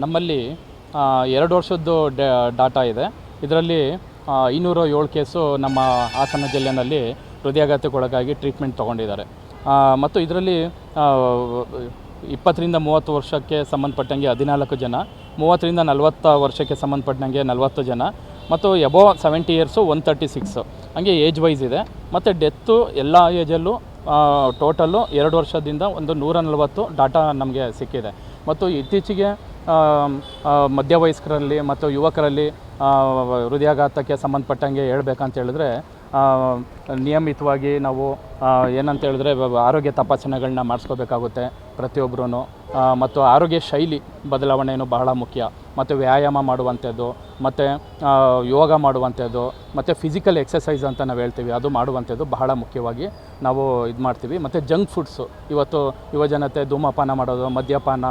ನಮ್ಮಲ್ಲಿ 2 ವರ್ಷದ್ದು ಡಾಟಾ ಇದೆ. ಇದರಲ್ಲಿ 507 ಕೇಸು ನಮ್ಮ ಹಾಸನ ಜಿಲ್ಲೆಯಲ್ಲಿ ಹೃದಯಾಘಾತಕ್ಕೊಳಗಾಗಿ ಟ್ರೀಟ್ಮೆಂಟ್ ತೊಗೊಂಡಿದ್ದಾರೆ. ಮತ್ತು ಇದರಲ್ಲಿ 20 ರಿಂದ 30 ವರ್ಷಕ್ಕೆ ಸಂಬಂಧಪಟ್ಟಂಗೆ 14 ಜನ, 30 ರಿಂದ 40 ವರ್ಷಕ್ಕೆ ಸಂಬಂಧಪಟ್ಟಂಗೆ 40 ಜನ, ಮತ್ತು ಎಬೋವ್ 70 ಇಯರ್ಸು 136, ಹಂಗೆ ಏಜ್ ವೈಸ್ ಇದೆ. ಮತ್ತು ಡೆತ್ತು ಎಲ್ಲ ಏಜಲ್ಲೂ ಟೋಟಲ್ಲು 2 ವರ್ಷದಿಂದ ಒಂದು 140 ಡಾಟಾ ನಮಗೆ ಸಿಕ್ಕಿದೆ. ಮತ್ತು ಇತ್ತೀಚೆಗೆ ಮಧ್ಯವಯಸ್ಕರಲ್ಲಿ ಮತ್ತು ಯುವಕರಲ್ಲಿ ಹೃದಯಾಘಾತಕ್ಕೆ ಸಂಬಂಧಪಟ್ಟಂಗೆ ಹೇಳ್ಬೇಕಂತ ಹೇಳಿದ್ರೆ ನಿಯಮಿತವಾಗಿ ನಾವು ಏನಂತ ಹೇಳಿದ್ರೆ ಆರೋಗ್ಯ ತಪಾಸಣೆಗಳನ್ನ ಮಾಡಿಸ್ಕೋಬೇಕಾಗುತ್ತೆ ಪ್ರತಿಯೊಬ್ಬರೂ. ಮತ್ತು ಆರೋಗ್ಯ ಶೈಲಿ ಬದಲಾವಣೆಯೂ ಬಹಳ ಮುಖ್ಯ. ಮತ್ತು ವ್ಯಾಯಾಮ ಮಾಡುವಂಥದ್ದು, ಮತ್ತು ಯೋಗ ಮಾಡುವಂಥದ್ದು, ಮತ್ತು ಫಿಸಿಕಲ್ ಎಕ್ಸಸೈಸ್ ಅಂತ ನಾವು ಹೇಳ್ತೀವಿ, ಅದು ಮಾಡುವಂಥದ್ದು ಬಹಳ ಮುಖ್ಯವಾಗಿ ನಾವು ಇದು ಮಾಡ್ತೀವಿ. ಮತ್ತು ಜಂಕ್ ಫುಡ್ಸು, ಇವತ್ತು ಯುವಜನತೆ ಧೂಮಪಾನ ಮಾಡೋದು, ಮದ್ಯಪಾನ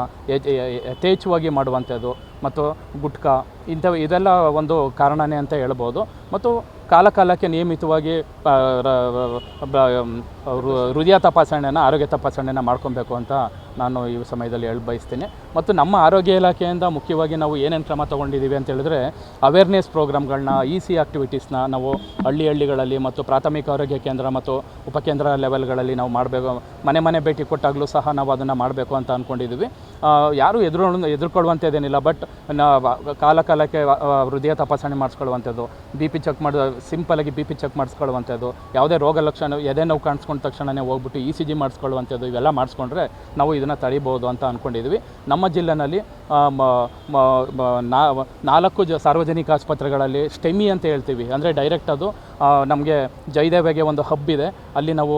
ಯಥೇಚ್ಛವಾಗಿ ಮಾಡುವಂಥದ್ದು, ಮತ್ತು ಗುಟ್ಕಾ ಇದೆಲ್ಲ ಒಂದು ಕಾರಣನೇ ಅಂತ ಹೇಳ್ಬೋದು. ಮತ್ತು ಕಾಲಕ್ಕೆ ನಿಯಮಿತವಾಗಿ ಹೃದಯ ತಪಾಸಣೆನ, ಆರೋಗ್ಯ ತಪಾಸಣೆನ ಮಾಡ್ಕೊಬೇಕು ಅಂತ ನಾನು ಈ ಸಮಯದಲ್ಲಿ ಬಯಸ್ತೀನಿ. ಮತ್ತು ನಮ್ಮ ಆರೋಗ್ಯ ಇಲಾಖೆಯಿಂದ ಮುಖ್ಯವಾಗಿ ನಾವು ಏನೇನು ಕ್ರಮ ತೊಗೊಂಡಿದ್ದೀವಿ ಅಂತ ಹೇಳಿದ್ರೆ, ಅವೇರ್ನೆಸ್ ಪ್ರೋಗ್ರಾಮ್ಗಳನ್ನ, EC ಆ್ಯಕ್ಟಿವಿಟೀಸ್ನ ನಾವು ಹಳ್ಳಿಗಳಲ್ಲಿ ಮತ್ತು ಪ್ರಾಥಮಿಕ ಆರೋಗ್ಯ ಕೇಂದ್ರ ಮತ್ತು ಉಪಕೇಂದ್ರ ಲೆವೆಲ್ಗಳಲ್ಲಿ ನಾವು ಮಾಡಬೇಕು. ಮನೆ ಭೇಟಿ ಕೊಟ್ಟಾಗಲೂ ಸಹ ನಾವು ಅದನ್ನು ಮಾಡಬೇಕು ಅಂತ ಅಂದ್ಕೊಂಡಿದ್ದೀವಿ. ಯಾರೂ ಎದುರ್ಕೊಳ್ಳುವಂಥದ್ದೇನಿಲ್ಲ, ಬಟ್ ಕಾಲಕ್ಕೆ ಹೃದಯ ತಪಾಸಣೆ ಮಾಡಿಸ್ಕೊಳ್ಳುವಂಥದ್ದು, BP ಚೆಕ್ ಸಿಂಪಲಾಗಿ BP ಚೆಕ್ ಮಾಡಿಸ್ಕೊಳ್ಳುವಂಥದ್ದು, ಯಾವುದೇ ರೋಗ ಲಕ್ಷಣ ಎದೆ ನೋವು ಕಾಣಿಸ್ಕೊಂಡ ತಕ್ಷಣವೇ ಹೋಗ್ಬಿಟ್ಟು ECG ಮಾಡಿಸ್ಕೊಳ್ಳುವಂಥದ್ದು, ಇವೆಲ್ಲ ಮಾಡಿಸ್ಕೊಂಡ್ರೆ ನಾವು ಇದನ್ನು ತಡಿಬೋದು ಅಂತ ಅಂದ್ಕೊಂಡಿದ್ದೀವಿ. ನಮ್ಮ ಜಿಲ್ಲೆಯಲ್ಲಿ 4 ಸಾರ್ವಜನಿಕ ಆಸ್ಪತ್ರೆಗಳಲ್ಲಿ ಸ್ಟೆಮಿ ಅಂತ ಹೇಳ್ತೀವಿ, ಅಂದರೆ ಡೈರೆಕ್ಟ್ ಅದು ನಮಗೆ ಜಯದೇವಗೆ ಒಂದು ಹಬ್ ಇದೆ, ಅಲ್ಲಿ ನಾವು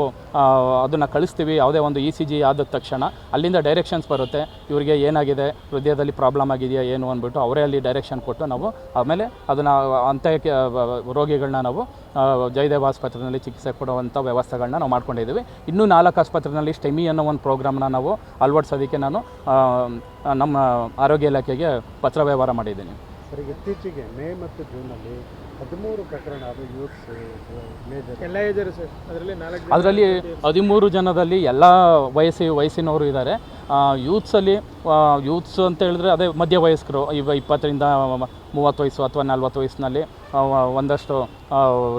ಅದನ್ನು ಕಳಿಸ್ತೀವಿ. ಯಾವುದೇ ಒಂದು ECG ಆದ ತಕ್ಷಣ ಅಲ್ಲಿಂದ ಡೈರೆಕ್ಷನ್ಸ್ ಬರುತ್ತೆ, ಇವರಿಗೆ ಏನಾಗಿದೆ, ಹೃದಯದಲ್ಲಿ ಪ್ರಾಬ್ಲಮ್ ಆಗಿದೆಯಾ ಏನು ಅಂದ್ಬಿಟ್ಟು ಅವರೇ ಅಲ್ಲಿ ಡೈರೆಕ್ಷನ್ ಕೊಟ್ಟು ನಾವು ಆಮೇಲೆ ಅದನ್ನು ಅಂಥ ರೋಗಿಗಳನ್ನ ನಾವು ಜಯದೇವ ಆಸ್ಪತ್ರೆಯಲ್ಲಿ ಚಿಕಿತ್ಸೆ ಕೊಡುವಂಥ ವ್ಯವಸ್ಥೆಗಳನ್ನ ನಾವು ಮಾಡ್ಕೊಂಡಿದ್ದೀವಿ. ಇನ್ನೂ 4 ಆಸ್ಪತ್ರೆಯಲ್ಲಿ ಸ್ಟೆಮಿ ಅನ್ನೋ ಒಂದು ಪ್ರೋಗ್ರಾಮ್ನ ನಾವು ಅಳವಡಿಸೋದಕ್ಕೆ ನಾನು ನಮ್ಮ ಆರೋಗ್ಯ ಇಲಾಖೆಗೆ ಪತ್ರ ವ್ಯವಹಾರ ಮಾಡಿದ್ದೀನಿ. ಸರ್, ಇತ್ತೀಚೆಗೆ ಮೇ ಮತ್ತು ಜೂನಲ್ಲಿ 13 ಪ್ರಕರಣ, ಅದು ಯೂತ್ಸ್ ಎಲ್ಲ ಇದ್ದಾರೆ ಸರ್. ಅದರಲ್ಲಿ 13 ಜನದಲ್ಲಿ ಎಲ್ಲ ವಯಸ್ಸಿನವರು ಇದ್ದಾರೆ. ಯೂತ್ಸ್ ಅಂತ ಹೇಳಿದ್ರೆ ಅದೇ ಮಧ್ಯವಯಸ್ಕರು, 20 ರಿಂದ 30 ವಯಸ್ಸು ಅಥವಾ 40 ವಯಸ್ಸಿನಲ್ಲಿ ಒಂದಷ್ಟು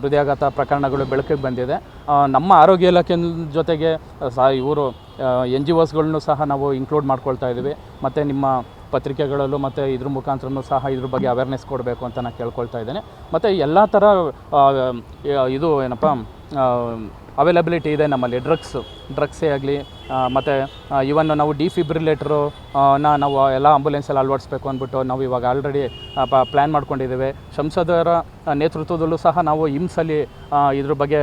ಹೃದಯಾಘಾತ ಪ್ರಕರಣಗಳು ಬೆಳಕಿಗೆ ಬಂದಿದೆ. ನಮ್ಮ ಆರೋಗ್ಯ ಇಲಾಖೆ ಜೊತೆಗೆ ಇವರು NGOಸ್ಗಳನ್ನೂ ಸಹ ನಾವು ಇನ್ಕ್ಲೂಡ್ ಮಾಡ್ಕೊಳ್ತಾ ಇದ್ದೀವಿ. ಮತ್ತು ನಿಮ್ಮ ಪತ್ರಿಕೆಗಳಲ್ಲೂ ಮತ್ತು ಇದ್ರ ಮುಖಾಂತರನೂ ಸಹ ಇದ್ರ ಬಗ್ಗೆ ಅವೇರ್ನೆಸ್ ಕೊಡಬೇಕು ಅಂತ ನಾನು ಕೇಳ್ಕೊಳ್ತಾ ಇದ್ದೇನೆ. ಮತ್ತು ಎಲ್ಲ ಥರ ಇದು ಏನಪ್ಪ ಅವೈಲಬಿಲಿಟಿ ಇದೆ ನಮ್ಮಲ್ಲಿ. ಡ್ರಗ್ಸೇ ಆಗಲಿ, ಮತ್ತು ಇವನ್ ನಾವು ಡಿಫಿಬ್ರಿಲೇಟ್ರು ನಾವು ಎಲ್ಲ ಆಂಬುಲೆನ್ಸಲ್ಲಿ ಅಳವಡಿಸ್ಬೇಕು ಅಂದ್ಬಿಟ್ಟು ನಾವು ಇವಾಗ ಆಲ್ರೆಡಿ ಪ್ಲ್ಯಾನ್ ಮಾಡ್ಕೊಂಡಿದ್ದೇವೆ. ಸಂಸದರ ನೇತೃತ್ವದಲ್ಲೂ ಸಹ ನಾವು IMSಸಲ್ಲಿ ಇದ್ರ ಬಗ್ಗೆ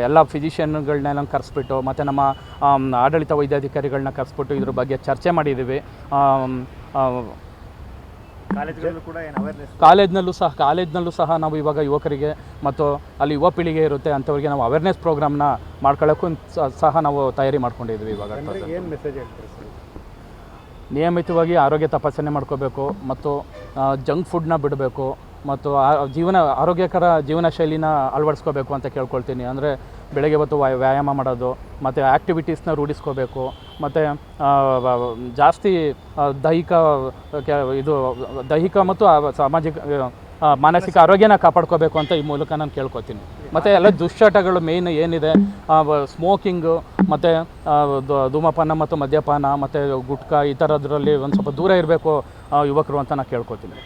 ಎಲ್ಲ ಫಿಸಿಷಿಯನ್ಗಳನ್ನೆಲ್ಲ ಕರೆಸ್ಬಿಟ್ಟು, ಮತ್ತು ನಮ್ಮ ಆಡಳಿತ ವೈದ್ಯಾಧಿಕಾರಿಗಳನ್ನ ಕರೆಸ್ಬಿಟ್ಟು ಇದ್ರ ಬಗ್ಗೆ ಚರ್ಚೆ ಮಾಡಿದ್ದೀವಿ. ಕಾಲೇಜ್ನಲ್ಲೂ ಸಹ ನಾವು ಇವಾಗ ಯುವಕರಿಗೆ ಮತ್ತು ಅಲ್ಲಿ ಯುವ ಪೀಳಿಗೆ ಇರುತ್ತೆ ಅಂಥವ್ರಿಗೆ ನಾವು ಅವೇರ್ನೆಸ್ ಪ್ರೋಗ್ರಾಮ್ನ ಮಾಡ್ಕೊಳ್ಳೋಕ್ಕೂ ಸಹ ನಾವು ತಯಾರಿ ಮಾಡ್ಕೊಂಡಿದ್ವಿ. ಇವಾಗ ಏನು ಮೆಸೇಜ್ ಹೇಳ್ತೀರಿ ಸರ್? ನಿಯಮಿತವಾಗಿ ಆರೋಗ್ಯ ತಪಾಸಣೆ ಮಾಡ್ಕೋಬೇಕು, ಮತ್ತು ಜಂಕ್ ಫುಡ್ನ ಬಿಡಬೇಕು, ಮತ್ತು ಆರೋಗ್ಯಕರ ಜೀವನ ಶೈಲಿನ ಅಳವಡಿಸ್ಕೋಬೇಕು ಅಂತ ಕೇಳ್ಕೊಳ್ತೀನಿ. ಅಂದರೆ ಬೆಳಗ್ಗೆ ಹೊತ್ತು ವ್ಯಾಯಾಮ ಮಾಡೋದು, ಮತ್ತು ಆ್ಯಕ್ಟಿವಿಟೀಸ್ನ ರೂಢಿಸ್ಕೋಬೇಕು, ಮತ್ತು ಜಾಸ್ತಿ ದೈಹಿಕ ಮತ್ತು ಮಾನಸಿಕ ಆರೋಗ್ಯನ ಕಾಪಾಡ್ಕೋಬೇಕು ಅಂತ ಈ ಮೂಲಕ ನಾನು ಕೇಳ್ಕೊತೀನಿ. ಮತ್ತು ಎಲ್ಲ ದುಶ್ಚಟಗಳು ಮೇಯ್ನ್ ಏನಿದೆ, ಸ್ಮೋಕಿಂಗು, ಮತ್ತು ಧೂಮಪಾನ ಮತ್ತು ಮದ್ಯಪಾನ ಮತ್ತು ಗುಟ್ಕಾ ಈ ಥರದ್ರಲ್ಲಿ ಒಂದು ಸ್ವಲ್ಪ ದೂರ ಇರಬೇಕು ಯುವಕರು ಅಂತ ನಾನು ಕೇಳ್ಕೊತೀನಿ.